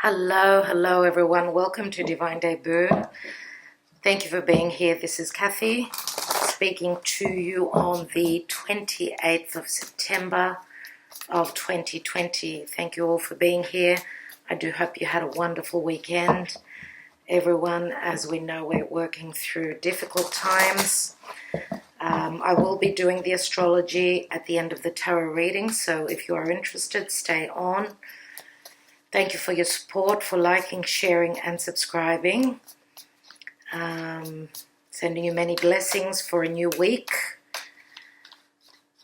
Hello everyone. Welcome to Divine Debut. Thank you for being here. This is Kathy speaking to you on the 28th of September of 2020. Thank you all for being here. I do hope you had a wonderful weekend. Everyone, as we know, we're working through difficult times. I will be doing the astrology at the end of the tarot reading, so if you are interested, stay on. Thank you for your support, for liking, sharing, and subscribing. Sending you many blessings for a new week.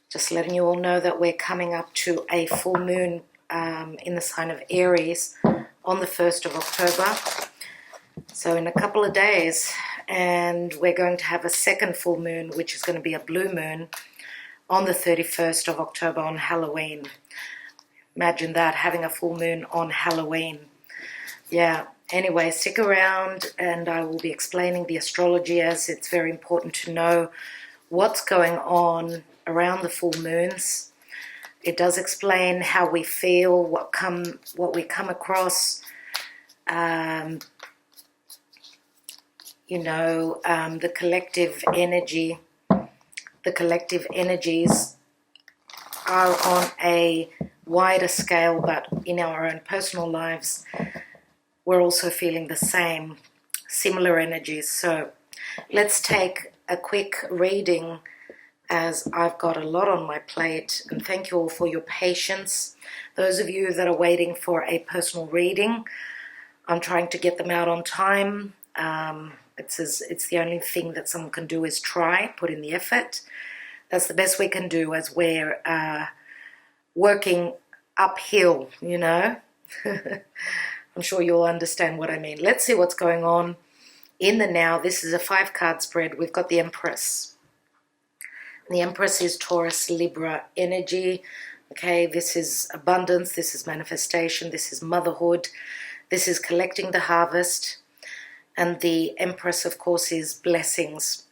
Just letting you all know that we're coming up to a full moon in the sign of Aries on the 1st of October. So in a couple of days. And we're going to have a second full moon, which is going to be a blue moon, on the 31st of October on Halloween. Imagine that, having a full moon on Halloween. Yeah, anyway, stick around and I will be explaining the astrology, as it's very important to know what's going on around the full moons. It does explain how we feel, what we come across, the collective energy. The collective energies are on a wider scale, but in our own personal lives, we're also feeling the same, similar energies. So let's take a quick reading, as I've got a lot on my plate, and thank you all for your patience. Those of you that are waiting for a personal reading, I'm trying to get them out on time. It's the only thing that someone can do is try, put in the effort. That's the best we can do, as we're working uphill, you know. I'm sure you'll understand what I mean. Let's see what's going on in the now. This is a 5-card spread. We've got the Empress. The Empress is Taurus, Libra energy. Okay, this is abundance, this is manifestation, this is motherhood, this is collecting the harvest. And the Empress, of course, is blessings.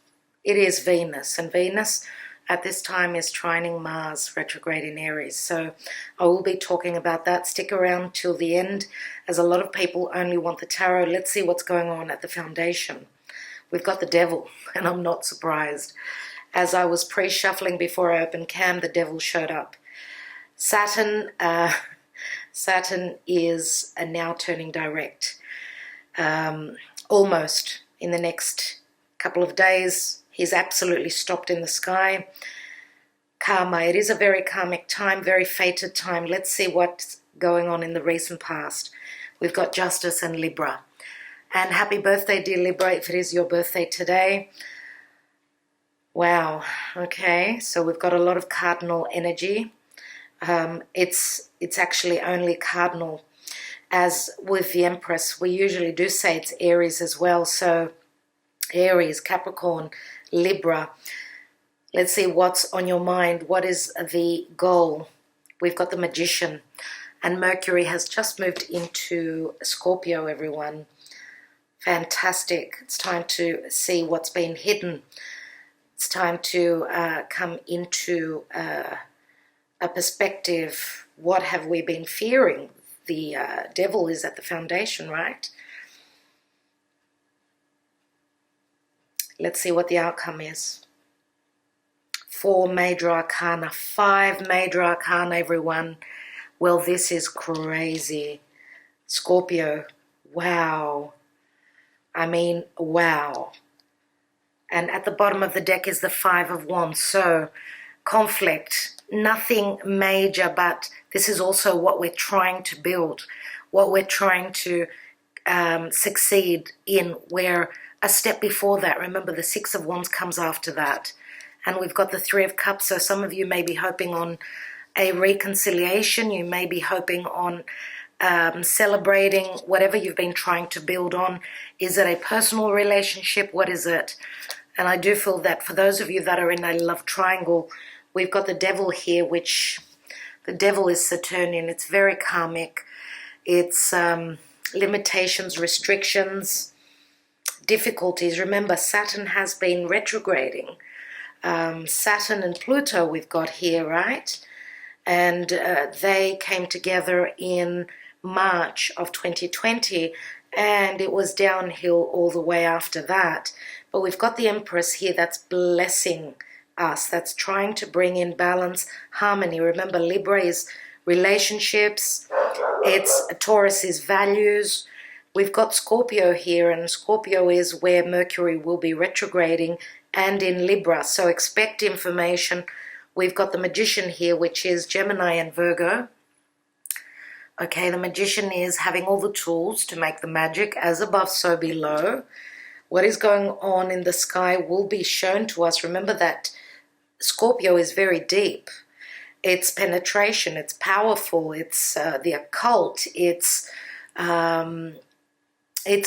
It is Venus, and Venus at this time is trining Mars, retrograde in Aries. So I will be talking about that. Stick around till the end, as a lot of people only want the tarot. Let's see what's going on at the foundation. We've got the Devil, and I'm not surprised. As I was pre-shuffling before I opened cam, the Devil showed up. Saturn is now turning direct. Almost in the next couple of days. He's absolutely stopped in the sky. Karma. It is a very karmic time, very fated time. Let's see what's going on in the recent past. We've got Justice and Libra. And happy birthday, dear Libra, if it is your birthday today. Wow. Okay, so we've got a lot of cardinal energy. It's actually only cardinal. As with the Empress, we usually do say it's Aries as well. So Aries, Capricorn, Libra. Let's see what's on your mind. What is the goal? We've got the Magician. And Mercury has just moved into Scorpio, everyone. Fantastic. It's time to see what's been hidden. It's time to come into a perspective. What have we been fearing? The Devil is at the foundation, right? Let's see what the outcome is. 4 major arcana, 5 major arcana, everyone. Well, this is crazy. Scorpio, wow. I mean, wow. And at the bottom of the deck is the 5 of Wands. So, conflict, nothing major, but this is also what we're trying to build, what we're trying to succeed in. We're a step before that. Remember, the 6 of Wands comes after that. And we've got the 3 of Cups. So some of you may be hoping on a reconciliation. You may be hoping on celebrating whatever you've been trying to build on. Is it a personal relationship? What is it? And I do feel that for those of you that are in a love triangle, we've got the Devil here, which the Devil is Saturnian. It's very karmic. It's limitations, restrictions, difficulties. Remember, Saturn has been retrograding. Saturn and Pluto we've got here, right? And they came together in March of 2020, and it was downhill all the way after that. But we've got the Empress here that's blessing us, that's trying to bring in balance, harmony. Remember, Libra is relationships, it's Taurus is values. We've got Scorpio here, and Scorpio is where Mercury will be retrograding, and in Libra, so expect information. We've got the Magician here, which is Gemini and Virgo. Okay, the Magician is having all the tools to make the magic, as above, so below. What is going on in the sky will be shown to us. Remember that Scorpio is very deep. It's penetration, it's powerful, it's the occult, it's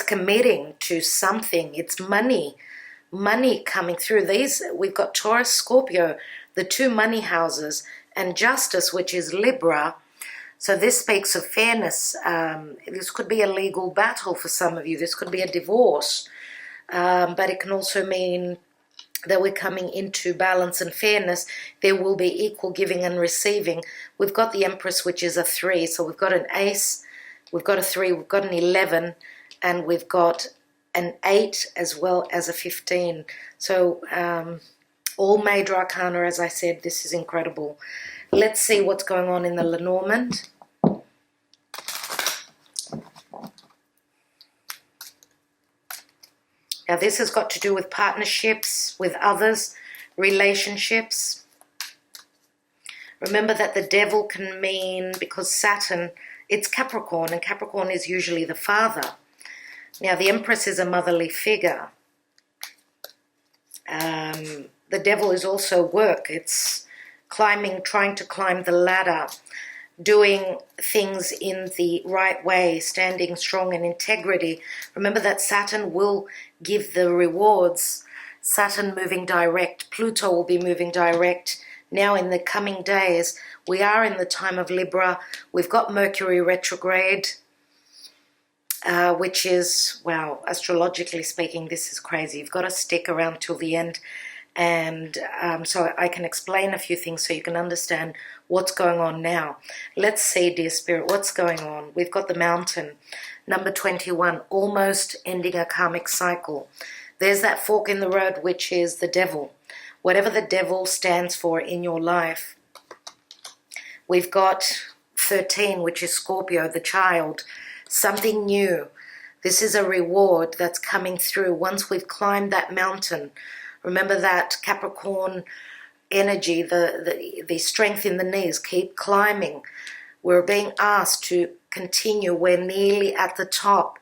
committing to something, it's money coming through. We've got Taurus, Scorpio, the two money houses, and Justice, which is Libra. So this speaks of fairness. This could be a legal battle for some of you. This could be a divorce. But it can also mean that we're coming into balance and fairness. There will be equal giving and receiving. We've got the Empress, which is a 3. So we've got an ace, we've got a 3, we've got an 11, and we've got an 8 as well as a 15. So all major arcana, as I said, this is incredible. Let's see what's going on in the Lenormand. Now this has got to do with partnerships with others, relationships. Remember that the devil can mean, because Saturn, it's Capricorn, and Capricorn is usually the father. Now the Empress is a motherly figure. The devil is also work. It's climbing, trying to climb the ladder, doing things in the right way, standing strong in integrity. Remember that Saturn will give the rewards. Saturn moving direct. Pluto will be moving direct. Now in the coming days, we are in the time of Libra. We've got Mercury retrograde, which is, wow, astrologically speaking, this is crazy. You've got to stick around till the end. And so I can explain a few things so you can understand what's going on now. Let's see, dear Spirit, what's going on. We've got the Mountain, number 21, almost ending a karmic cycle. There's that fork in the road, which is the devil. Whatever the devil stands for in your life. We've got 13, which is Scorpio, the child, something new. This is a reward that's coming through once we've climbed that mountain. Remember that Capricorn energy, the strength in the knees, keep climbing. We're being asked to continue. We're nearly at the top.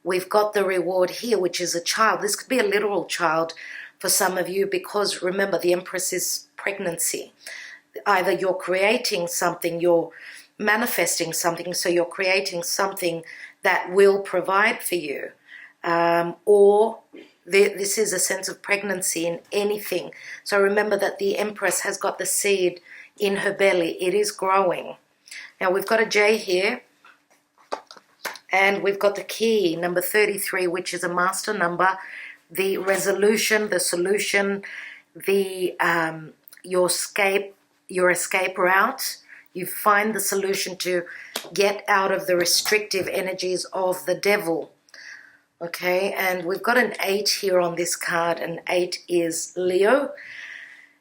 We've got the reward here, which is a child. This could be a literal child for some of you, because remember, the Empress is pregnancy. Either you're creating something, you're manifesting something, so you're creating something that will provide for you, or this is a sense of pregnancy in anything. So remember that the Empress has got the seed in her belly. It is growing. Now we've got a J here, and we've got the key, number 33, which is a master number. The resolution, the solution, the your escape route. You find the solution to get out of the restrictive energies of the devil. Okay, and we've got an 8 here on this card, and 8 is Leo.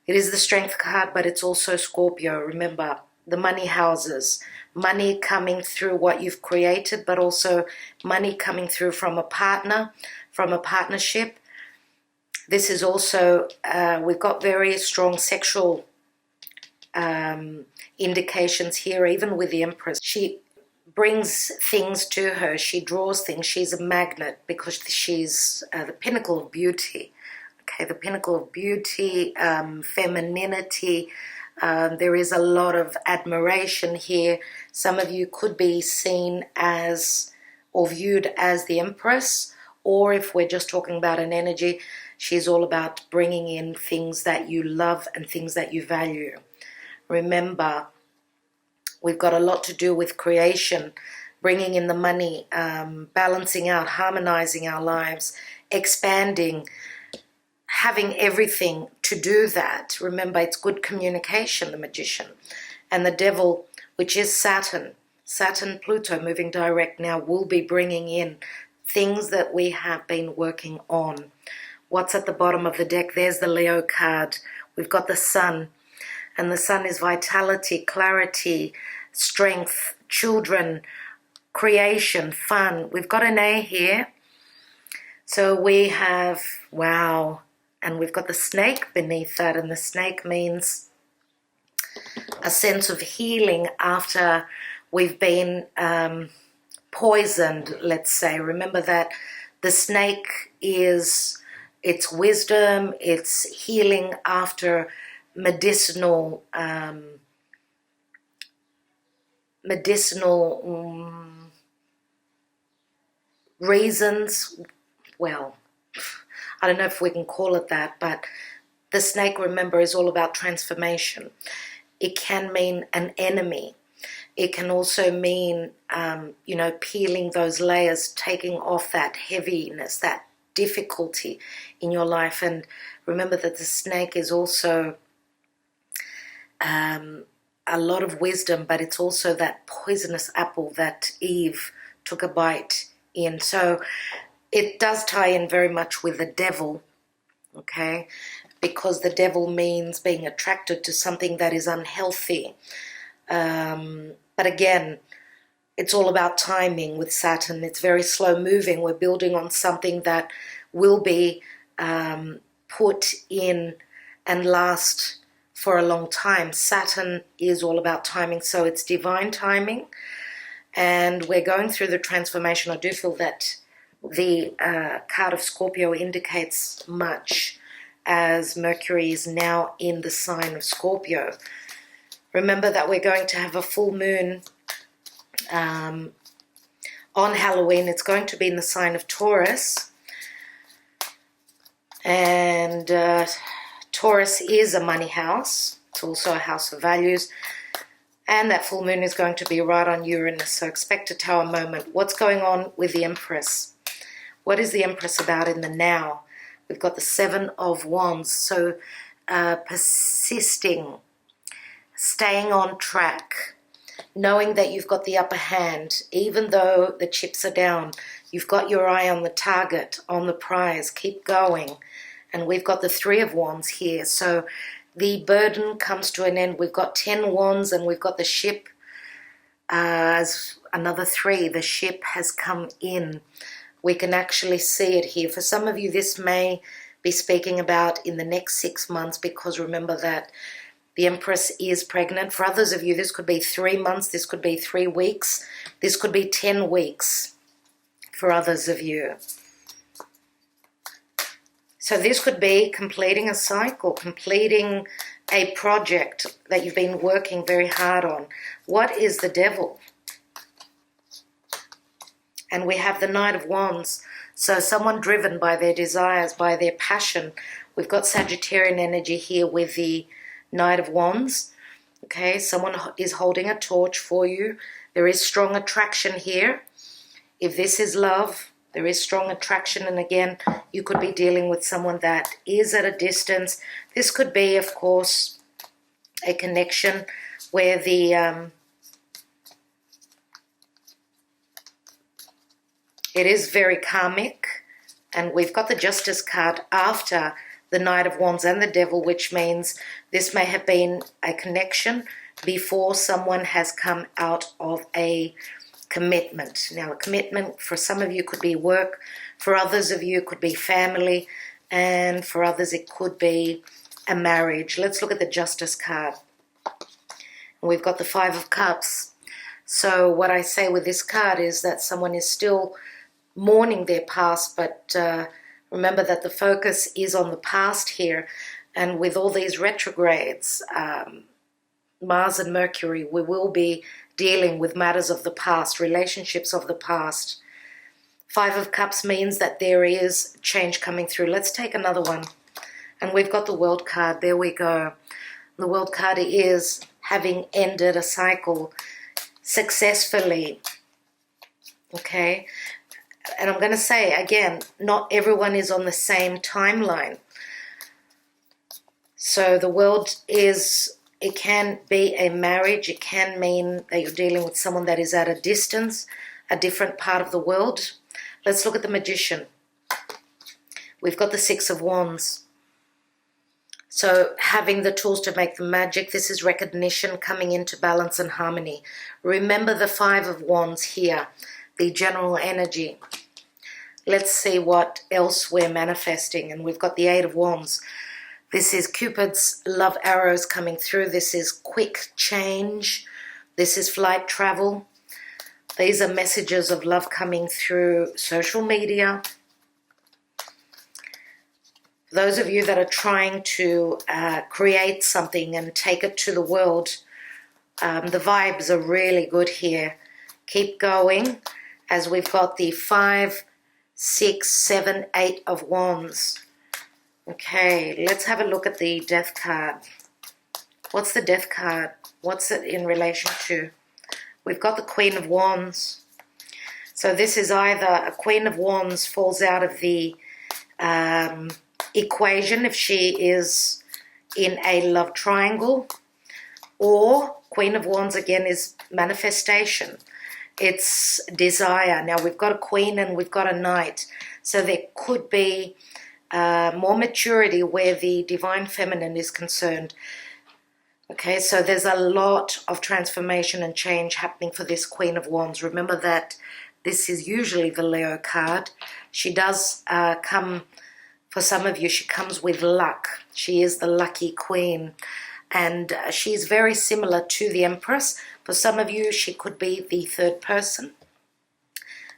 It is the strength card, but it's also Scorpio. Remember, the money houses, money coming through what you've created, but also money coming through from a partner, from a partnership. This is also, we've got very strong sexual indications here, even with the Empress. She brings things to her. She draws things. She's a magnet because she's the pinnacle of beauty. Okay, the pinnacle of beauty, femininity. There is a lot of admiration here. Some of you could be seen as or viewed as the Empress, or if we're just talking about an energy, she's all about bringing in things that you love and things that you value. Remember, we've got a lot to do with creation, bringing in the money, balancing out, harmonizing our lives, expanding, having everything to do that. Remember, it's good communication, the Magician. And the devil, which is Saturn. Saturn, Pluto moving direct now will be bringing in things that we have been working on. What's at the bottom of the deck? There's the Leo card. We've got the Sun, and the Sun is vitality, clarity, strength, children, creation, fun. We've got an A here. So we have, wow, and we've got the snake beneath that, and the snake means a sense of healing after we've been poisoned, let's say. Remember that the snake is, it's wisdom, it's healing after medicinal reasons. Well, I don't know if we can call it that, but the snake, remember, is all about transformation. It can mean an enemy. It can also mean, you know, peeling those layers, taking off that heaviness, that difficulty in your life. And remember that the snake is also a lot of wisdom, but it's also that poisonous apple that Eve took a bite in. So it does tie in very much with the devil, okay? Because the devil means being attracted to something that is unhealthy. But again, it's all about timing with Saturn. It's very slow moving. We're building on something that will be put in and last for a long time. Saturn is all about timing, so it's divine timing. And we're going through the transformation. I do feel that the card of Scorpio indicates much, as Mercury is now in the sign of Scorpio. Remember that we're going to have a full moon on Halloween. It's going to be in the sign of Taurus. And Taurus is a money house. It's also a house of values. And that full moon is going to be right on Uranus. So expect a tower moment. What's going on with the Empress? What is the Empress about in the now? We've got the Seven of Wands. So persisting, staying on track, knowing that you've got the upper hand, even though the chips are down, you've got your eye on the target, on the prize, keep going. And we've got the Three of Wands here. So the burden comes to an end. We've got 10 wands and we've got the ship as another 3. The ship has come in. We can actually see it here. For some of you, this may be speaking about in the next 6 months, because remember that the Empress is pregnant. For others of you, this could be 3 months. This could be 3 weeks. This could be 10 weeks for others of you. So this could be completing a cycle, completing a project that you've been working very hard on. What is the devil? And we have the Knight of Wands. So someone driven by their desires, by their passion. We've got Sagittarian energy here with the Knight of Wands. Okay, someone is holding a torch for you. There is strong attraction here. If this is love, there is strong attraction. And again, you could be dealing with someone that is at a distance. This could be, of course, a connection where the it is very karmic. And we've got the Justice card after the Knight of Wands and the Devil, which means this may have been a connection before someone has come out of a commitment. Now, a commitment for some of you could be work, for others of you it could be family, and for others it could be a marriage. Let's look at the Justice card. And we've got the Five of Cups. So what I say with this card is that someone is still mourning their past, but remember that the focus is on the past here. And with all these retrogrades, Mars and Mercury, we will be dealing with matters of the past, relationships of the past. Five of Cups means that there is change coming through. Let's take another one. And we've got the World card. There we go. The World card is having ended a cycle successfully. Okay? And I'm going to say, again, not everyone is on the same timeline. So the World is It can be a marriage. It can mean that you're dealing with someone that is at a distance, a different part of the world. Let's look at the Magician. We've got the Six of Wands. So having the tools to make the magic, this is recognition, coming into balance and harmony. Remember the Five of Wands here, the general energy. Let's see what else we're manifesting. And we've got the Eight of Wands. This is Cupid's love arrows coming through. This is quick change. This is flight travel. These are messages of love coming through social media. Those of you that are trying to create something and take it to the world, the vibes are really good here. Keep going, as we've got the 5, 6, 7, 8 of Wands. Okay, let's have a look at the Death card. What's the Death card? What's it in relation to? We've got the Queen of Wands. So this is either a Queen of Wands falls out of the equation if she is in a love triangle, or Queen of Wands again is manifestation. It's desire. Now we've got a Queen and we've got a Knight, so there could be more maturity where the Divine Feminine is concerned. Okay, so there's a lot of transformation and change happening for this Queen of Wands. Remember that this is usually the Leo card. She does come, for some of you, she comes with luck. She is the lucky queen. And she's very similar to the Empress. For some of you, she could be the third person.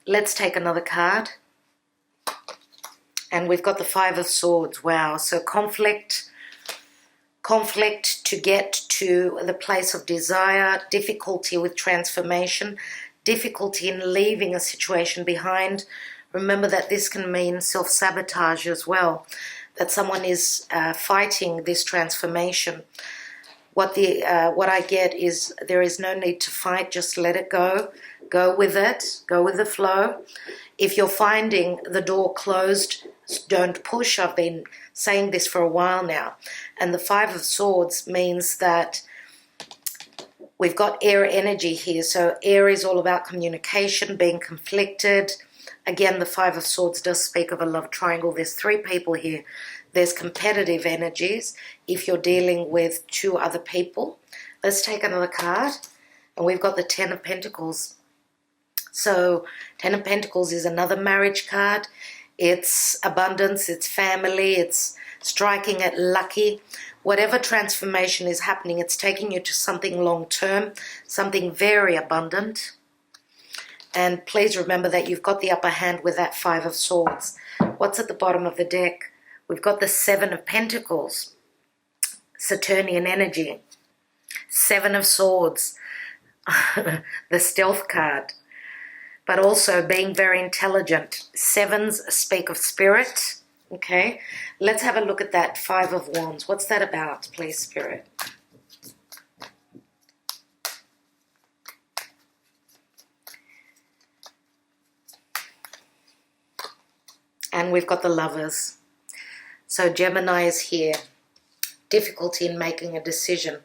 Let's take another card. And we've got the Five of Swords. Wow, so conflict to get to the place of desire, difficulty with transformation, difficulty in leaving a situation behind. Remember that this can mean self-sabotage as well, that someone is fighting this transformation. What I get is there is no need to fight, just let it go. Go with it, go with the flow. If you're finding the door closed, don't push. I've been saying this for a while now. And the Five of Swords means that we've got air energy here. So air is all about communication, being conflicted. Again, the Five of Swords does speak of a love triangle. There's 3 people here. There's competitive energies if you're dealing with 2 other people. Let's take another card. And we've got the Ten of Pentacles. So Ten of Pentacles is another marriage card. It's abundance, it's family, it's striking it lucky. Whatever transformation is happening, it's taking you to something long-term, something very abundant. And please remember that you've got the upper hand with that Five of Swords. What's at the bottom of the deck? We've got the Seven of Pentacles, Saturnian energy. Seven of Swords, the Stealth card, but also being very intelligent. Sevens speak of spirit. Okay, let's have a look at that Five of Wands. What's that about, please, Spirit? And we've got the Lovers. So Gemini is here. Difficulty in making a decision.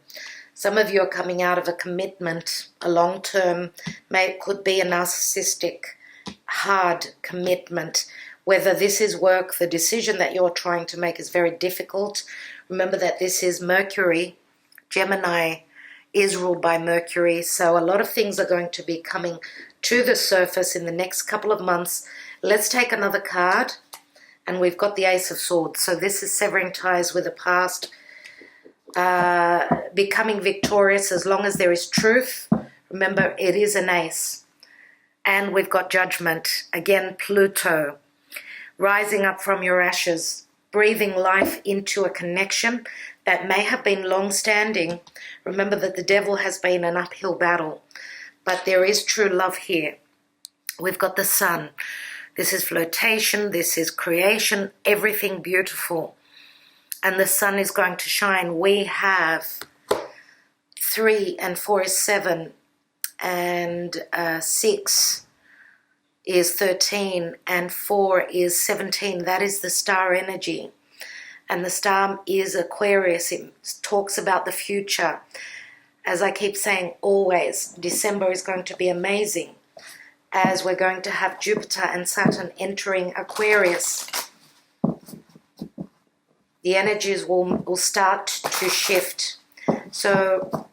Some of you are coming out of a commitment, a long-term, could be a narcissistic, hard commitment. Whether this is work, the decision that you're trying to make is very difficult. Remember that this is Mercury. Gemini is ruled by Mercury. So a lot of things are going to be coming to the surface in the next couple of months. Let's take another card. And we've got the Ace of Swords. So this is severing ties with the past, becoming victorious as long as there is truth. Remember, it is an ace. And we've got Judgment. Again, Pluto. Rising up from your ashes, breathing life into a connection that may have been long-standing. Remember that the devil has been an uphill battle, but there is true love here. We've got the Sun. This is flirtation, this is creation, everything beautiful. And the sun is going to shine. We have 3 and 4 is 7, and 6 is 13, and 4 is 17. That is the star energy. and the star is Aquarius. It talks about the future. As I keep saying always, December is going to be amazing, as we're going to have Jupiter and Saturn entering Aquarius. The energies will start to shift. So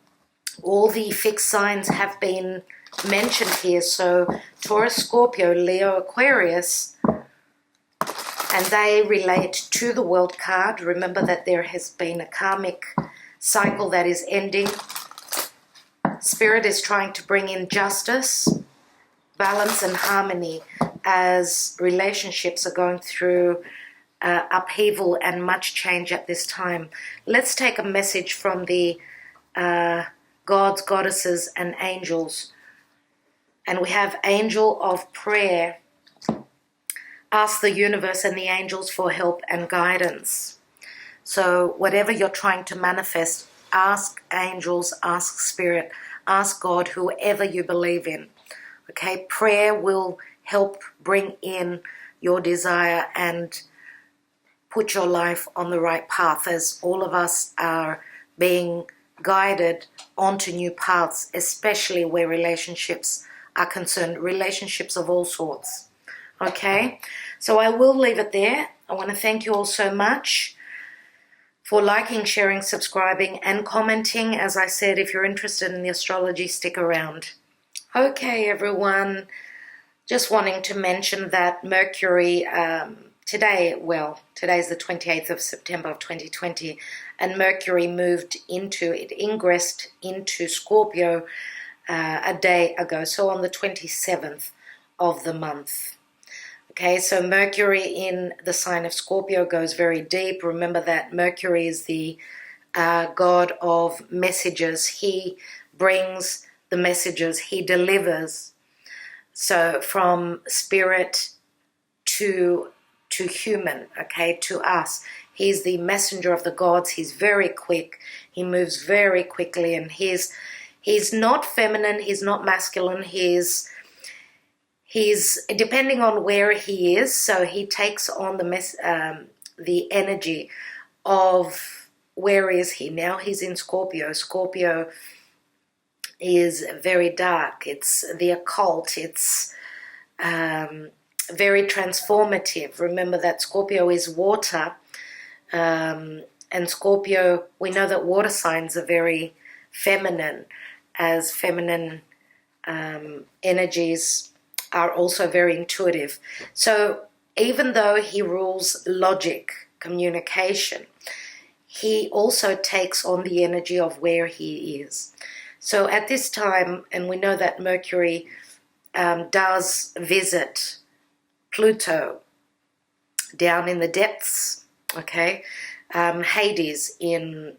all the fixed signs have been mentioned here. So Taurus, Scorpio, Leo, Aquarius, and they relate to the World card. Remember that there has been a karmic cycle that is ending. Spirit is trying to bring in justice, balance and harmony as relationships are going through upheaval and much change at this time. Let's take a message from the gods, goddesses and angels. And we have Angel of Prayer. Ask the universe and the angels for help and guidance. So whatever you're trying to manifest, ask angels, ask spirit, ask God, whoever you believe in. Okay, prayer will help bring in your desire and put your life on the right path, as all of us are being guided onto new paths, especially where relationships are concerned, relationships of all sorts. Okay, so I will leave it there. I want to thank you all so much for liking, sharing, subscribing and commenting. As I said, if you're interested in the astrology, stick around. Okay, everyone, just wanting to mention that Mercury today's the 28th of September of 2020, and Mercury ingressed into Scorpio a day ago, so on the 27th of the month. Okay, so Mercury in the sign of Scorpio goes very deep. Remember that Mercury is the god of messages. He brings the messages, he delivers. So from spirit to human, okay, to us. He's the messenger of the gods. He's very quick. He moves very quickly, and he's not feminine, he's not masculine, he's depending on where he is, so he takes on the energy of, where is he now? He's in Scorpio. Scorpio is very dark. It's the occult. It's very transformative. Remember that Scorpio is water, and Scorpio, we know that water signs are very feminine, as feminine energies are also very intuitive. So even though he rules logic, communication, he also takes on the energy of where he is. So at this time, and we know that Mercury does visit Pluto down in the depths, okay, Hades in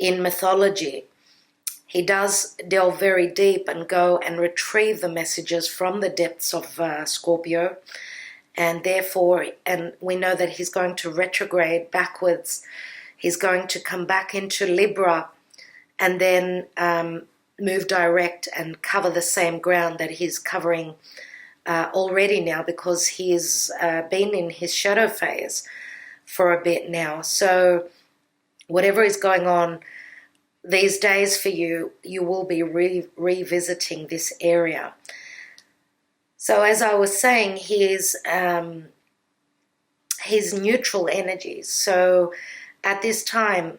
mythology. He does delve very deep and go and retrieve the messages from the depths of Scorpio, and therefore, and we know that he's going to retrograde backwards. He's going to come back into Libra and then move direct and cover the same ground that he's covering already now, because he's been in his shadow phase for a bit now. So whatever is going on these days for you, you will be revisiting this area. So as I was saying, his neutral energies. So at this time,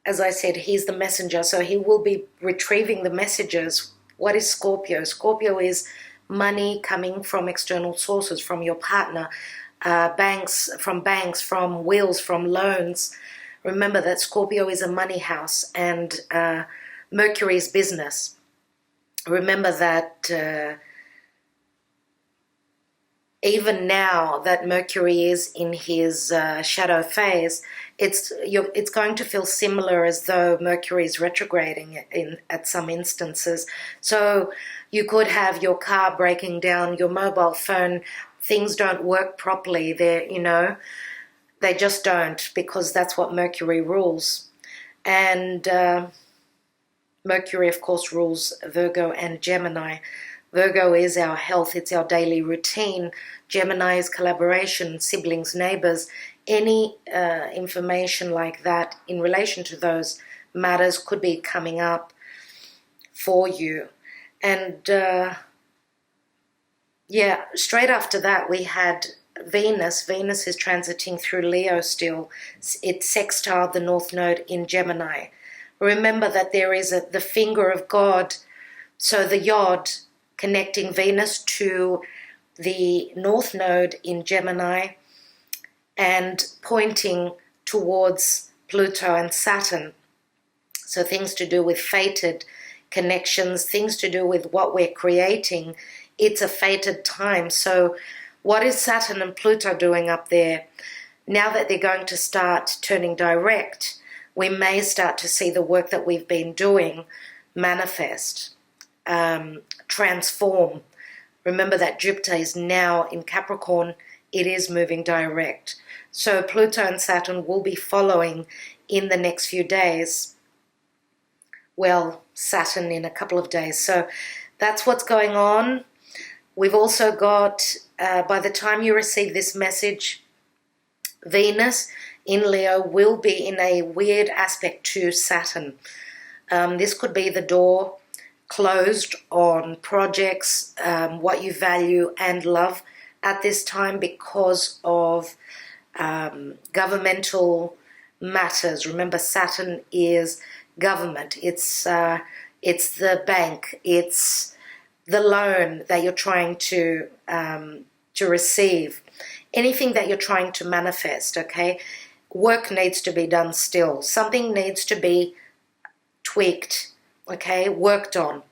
as I said, he's the messenger, so he will be retrieving the messages. What is Scorpio? Scorpio is money coming from external sources, from your partner, banks, from wills, from loans. Remember that Scorpio is a money house, and Mercury is business. Remember that even now that Mercury is in his shadow phase, it's going to feel similar as though Mercury is retrograding at some instances. So you could have your car breaking down, your mobile phone, things don't work properly. They just don't, because that's what Mercury rules. And Mercury, of course, rules Virgo and Gemini. Virgo is our health, it's our daily routine. Gemini is collaboration, siblings, neighbors. Any information like that in relation to those matters could be coming up for you. And yeah, straight after that we had Venus. Venus is transiting through Leo still. It sextiled the North Node in Gemini. Remember that there is the finger of God, so the Yod connecting Venus to the North Node in Gemini and pointing towards Pluto and Saturn. So things to do with fated connections, things to do with what we're creating. It's a fated time. So what is Saturn and Pluto doing up there? Now that they're going to start turning direct, we may start to see the work that we've been doing manifest, transform. Remember that Jupiter is now in Capricorn. It is moving direct. So Pluto and Saturn will be following in the next few days. Well, Saturn in a couple of days. So that's what's going on. We've also got, by the time you receive this message, Venus in Leo will be in a weird aspect to Saturn. This could be the door closed on projects, what you value and love at this time because of governmental matters. Remember, Saturn is government. It's the bank. It's the loan that you're trying to receive. Anything that you're trying to manifest, okay? Work needs to be done still. Something needs to be tweaked, okay? Worked on.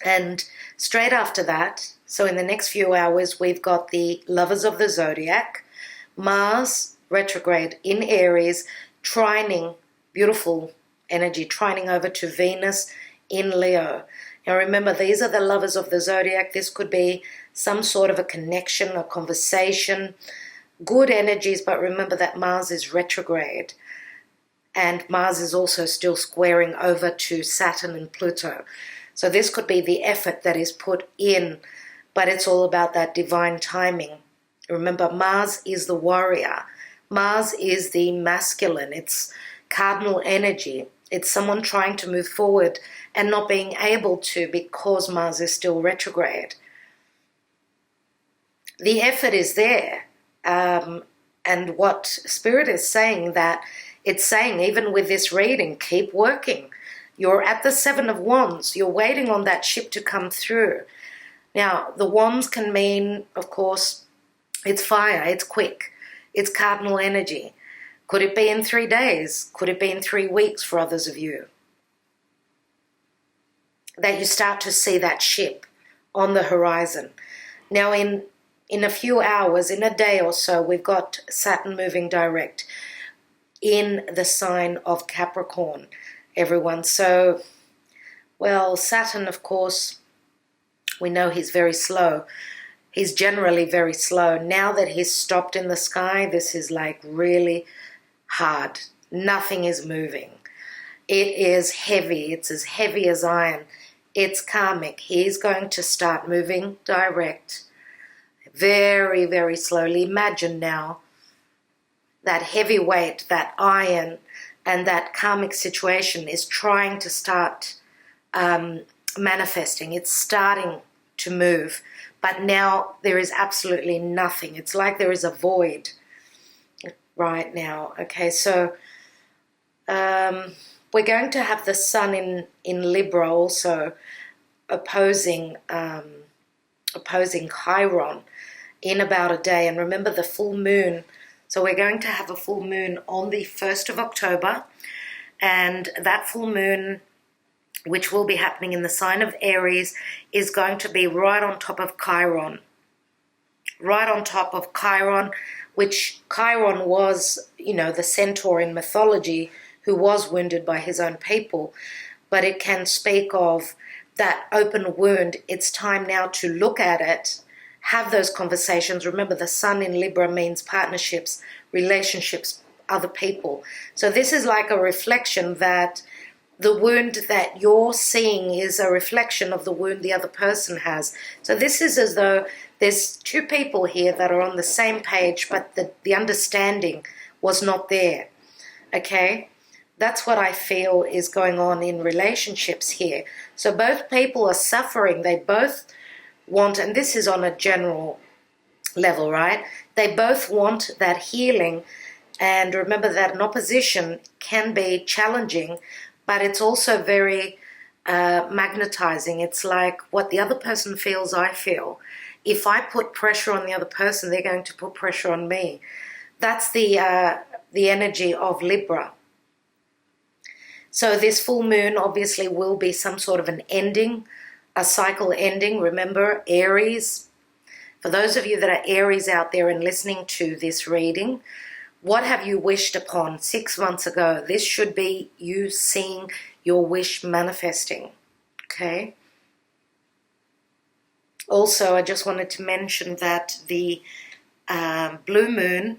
And straight after that, so in the next few hours, we've got the lovers of the zodiac, Mars retrograde in Aries, trining, beautiful energy, trining over to Venus in Leo. Now remember, these are the lovers of the zodiac. This could be some sort of a connection, a conversation, good energies, but remember that Mars is retrograde. And Mars is also still squaring over to Saturn and Pluto. So this could be the effort that is put in, but it's all about that divine timing. Remember, Mars is the warrior. Mars is the masculine. It's cardinal energy. It's someone trying to move forward and not being able to because Mars is still retrograde. The effort is there. And what Spirit is saying, that it's saying, even with this reading, keep working. You're at the Seven of Wands. You're waiting on that ship to come through. Now, the wands can mean, of course, it's fire, it's quick, it's cardinal energy. Could it be in 3 days? Could it be in 3 weeks for others of you? That you start to see that ship on the horizon. Now, in a few hours, in a day or so, we've got Saturn moving direct in the sign of Capricorn, everyone. So, well, Saturn, of course, we know he's very slow. He's generally very slow. Now that he's stopped in the sky, this is like really hard. Nothing is moving. It is heavy. It's as heavy as iron. It's karmic. He's going to start moving direct. Very, very slowly. Imagine now that heavy weight, that iron, and that karmic situation is trying to start manifesting. It's starting to move. But now there is absolutely nothing. It's like there is a void right now. Okay, so we're going to have the sun in Libra also opposing Chiron in about a day. And remember the full moon. So we're going to have a full moon on the 1st of October. And that full moon, which will be happening in the sign of Aries, is going to be right on top of Chiron. Right on top of Chiron, which Chiron was, you know, the centaur in mythology who was wounded by his own people. But it can speak of that open wound. It's time now to look at it, have those conversations. Remember, the sun in Libra means partnerships, relationships, other people. So this is like a reflection that the wound that you're seeing is a reflection of the wound the other person has. So this is as though there's two people here that are on the same page, but the understanding was not there, okay? That's what I feel is going on in relationships here. So both people are suffering. They both want, and this is on a general level, right? They both want that healing. And remember that an opposition can be challenging, but it's also very magnetizing. It's like what the other person feels, I feel. If I put pressure on the other person, they're going to put pressure on me. That's the energy of Libra. So this full moon obviously will be some sort of an ending, a cycle ending. Remember, Aries. For those of you that are Aries out there and listening to this reading, what have you wished upon 6 months ago? This should be you seeing your wish manifesting, okay? Also, I just wanted to mention that the blue moon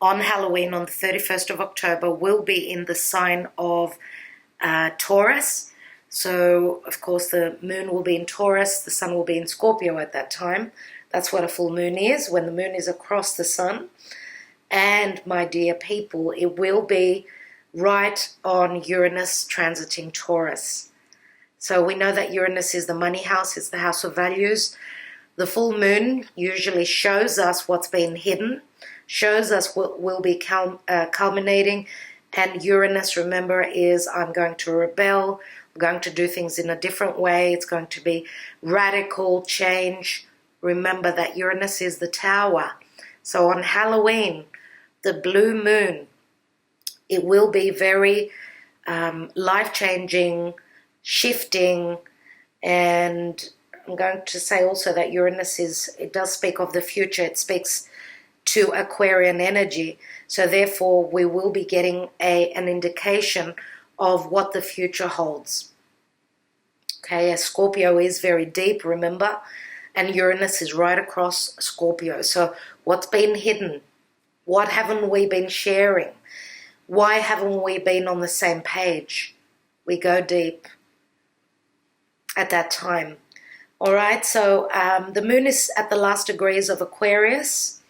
on Halloween on the 31st of October will be in the sign of Taurus. So, of course, the moon will be in Taurus, the sun will be in Scorpio at that time. That's what a full moon is, when the moon is across the sun. And, my dear people, it will be right on Uranus transiting Taurus. So we know that Uranus is the money house, it's the house of values. The full moon usually shows us what's been hidden, shows us what will be culminating. And Uranus, remember, is I'm going to rebel, I'm going to do things in a different way, it's going to be radical change. Remember that Uranus is the tower. So on Halloween, the blue moon, it will be very life-changing, shifting, and I'm going to say also that Uranus it does speak of the future. It speaks to Aquarian energy. So therefore, we will be getting an indication of what the future holds. Okay, as Scorpio is very deep, remember, and Uranus is right across Scorpio. So what's been hidden? What haven't we been sharing? Why haven't we been on the same page? We go deep at that time. All right, so the moon is at the last degrees of Aquarius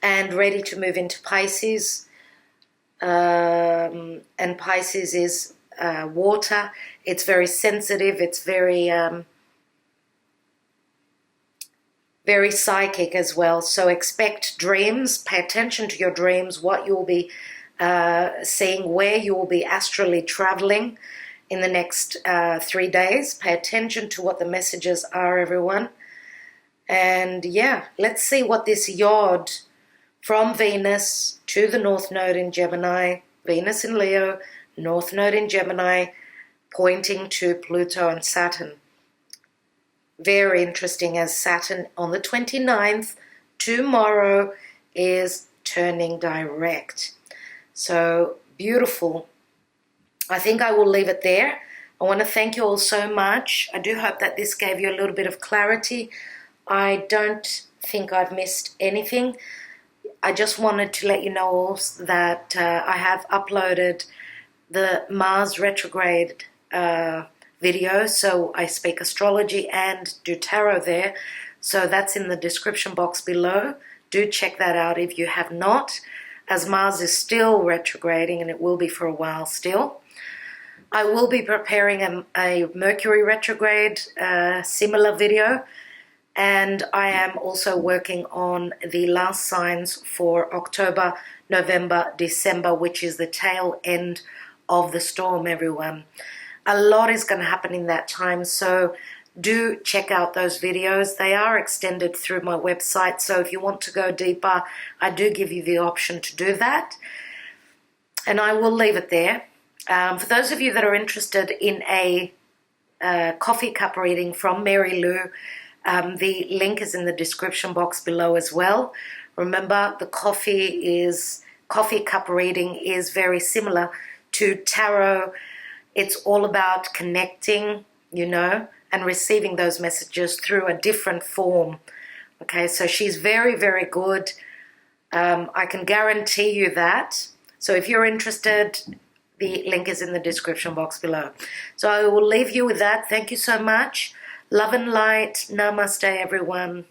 and ready to move into Pisces. And Pisces is water. It's very sensitive. It's very very psychic as well. So expect dreams. Pay attention to your dreams, what you will be seeing, where you will be astrally traveling in the next 3 days. Pay attention to what the messages are, everyone. And yeah, let's see what this yod from Venus to the North Node in Gemini, Venus in Leo, North Node in Gemini, pointing to Pluto and Saturn. Very interesting, as Saturn on the 29th, tomorrow, is turning direct. So beautiful. I think I will leave it there. I want to thank you all so much. I do hope that this gave you a little bit of clarity. I don't think I've missed anything. I just wanted to let you know also that I have uploaded the Mars retrograde video. So I speak astrology and do tarot there. So that's in the description box below. Do check that out if you have not, as Mars is still retrograding, and it will be for a while still. I will be preparing a Mercury retrograde similar video, and I am also working on the last signs for October, November, December, which is the tail end of the storm, everyone. A lot is going to happen in that time, so do check out those videos. They are extended through my website, so if you want to go deeper, I do give you the option to do that. And I will leave it there. For those of you that are interested in a coffee cup reading from Maryloo, the link is in the description box below as well. Remember, the coffee cup reading is very similar to tarot. It's all about connecting, you know, and receiving those messages through a different form. Okay, so she's very, very good. I can guarantee you that. So if you're interested, The link is in the description box below. So I will leave you with that. Thank you so much. Love and light. Namaste, everyone.